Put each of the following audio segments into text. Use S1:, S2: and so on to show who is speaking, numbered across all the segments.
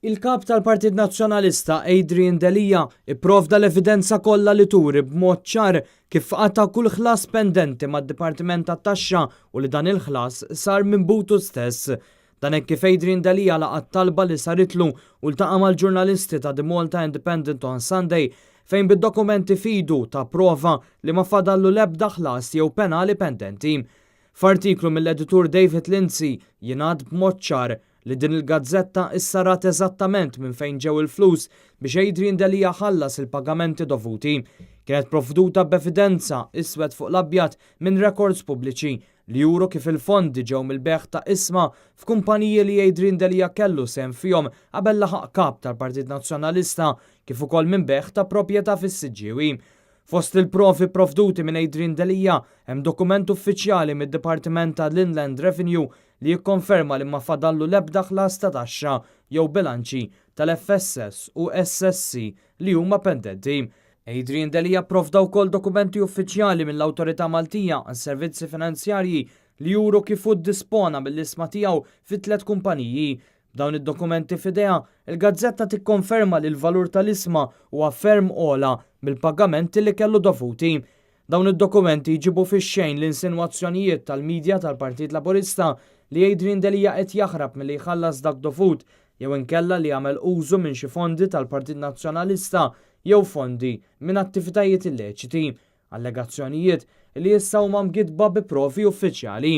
S1: Il-kap tal-Partit Nazzjonalista Adrian Delija ipprovda l-evidenza kollha li turi b'mod ċar kif qata kull ħlas pendenti mad-Dipartiment tat-Taxxa u li dan il-ħlas sar minn butu stess. Dan hekk kif Adrian Delija laqat talba li saritlu u ltaqa' mal-ġurnalisti ta' The Malta Independent on Sunday fejn bid-dokumenti fidu ta' prova li ma fadallu l-ebda ħlas jew penali pendenti. F'artiklu mill-editur David Lindsay jingħad b'mod ċar li din il-gazzetta issarat eżattament minn fejn ġew il-flus biex Adrian Delija ħallas il-pagamenti dovuti. Kienet provduta b'evidenza iswed fuq l-abjad minn records pubbliċi li juru kif il-fondi ġew mill-beħ ta' isma f'kumpaniji li Adrian Delija kellu sehem fihom qabel laħaq kap tal-Partit Nazzjonalista kif ukoll minn beħ ta' proprjetà fis-Siġġiewi. Fost il-provi provduti minn Adrian Delija hemm dokument uffiċjali mid-Dipartiment tal-Inland Revenue li jikkonferma li ma fadallu l-ebda ħlas ta' taxxa jew bilanċi tal-FSS u SSC li huma pendenti. Adrian Delija provda wkoll dokumenti uffiċjali mill-Awtorità Maltija għas-Servizzi Finanzjarji li juru kif hu ddispona mill-isma tiegħu fi 3 kumpaniji. B'dawn id-dokumenti f'idejha, il-gazzetta tikkonferma li l-valur tal-isma huwa ferm ola mill-pagamenti li kellu dovuti. Dawn id-dokumenti jġibu fix-xejn l-insinwazzjonijiet tal-midja tal-Partit Laburista li Adrian Delija qed jaħrab milli jħallas dak dovut jew inkella li jagħmel użu minn xi fondi tal-Partit Nazzjonalista jew fondi minn attivitajiet illeċiti. Allegazzjonijiet li issa huma mgidba bi provi uffiċjali.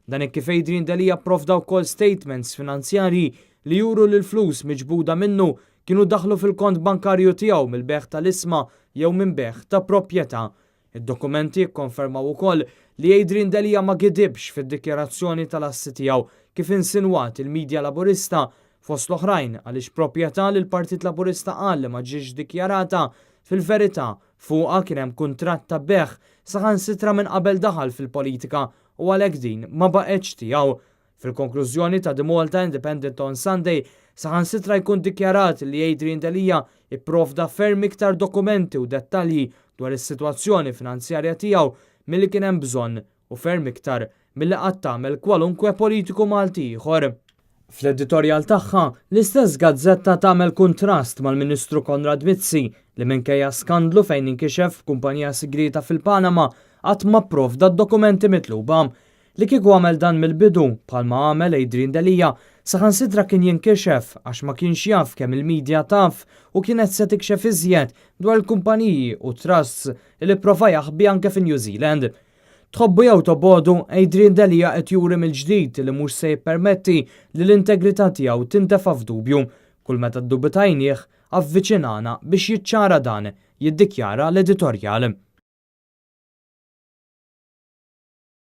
S1: Dan hekk kif Adrian Delija provda wkoll statements finanzjarji li juru li l-flus miġbuda minnu kienu daħlu fil-kont bankarju tiegħu mill-beħ tal-isma jew minn beħ ta' proprjetà. Id-dokumenti jikkonfermaw ukoll li Adrian Delija ma gidibx fid-dikjarazzjoni tal-assi tiegħu kif insinwat il-Midja Laburista fost l-oħrajn għaliex proprjetà li l-Partit Laburista qal li ma ġiex dikjarata fil-verità fuqha kien hemm kuntratt ta' beħ saħansitra minn qabel daħal fil-politika u għalhekk din ma baqgħetx tiegħu. Fil-konklużjoni ta' The Malta Independent on Sunday saħansitra jkun dikjarat li Adrian Delija ipprovda ferm iktar dokumenti u dettalji dwar is-sitwazzjoni finanzjarja tiegħu milli kien hemm bżonn u ferm iktar milli qatt tagħmel kwalunkwe politiku Malti ieħor. Fl-editorjal tagħha, l-istess gazzetta tagħmel kuntrast mal-Ministru Konrad Mizzi li minkejja skandlu fejn inkixef kumpanija sigrita fil-Panama qatt ma pprovda d-dokumenti mitluba. Li kieku għamel dan mill-bidu bħalma għamel Adrian Delija saħansitra kien jinkixef għax ma kienx jaf kemm il-midja taf u kienet se tikxef iżjed dwar il-kumpaniji u trusts li pprova jaħbi anke fin New Zealand. Tħobbu jew tobodu, Adrian Delija qed juri mill-ġdid li mhux se jippermetti li l-integrità tiegħu tintefa' f'dubju. Kull meta ddubitajnieh avviċinana biex jiċċara dan, jiddikjara l-editorjal.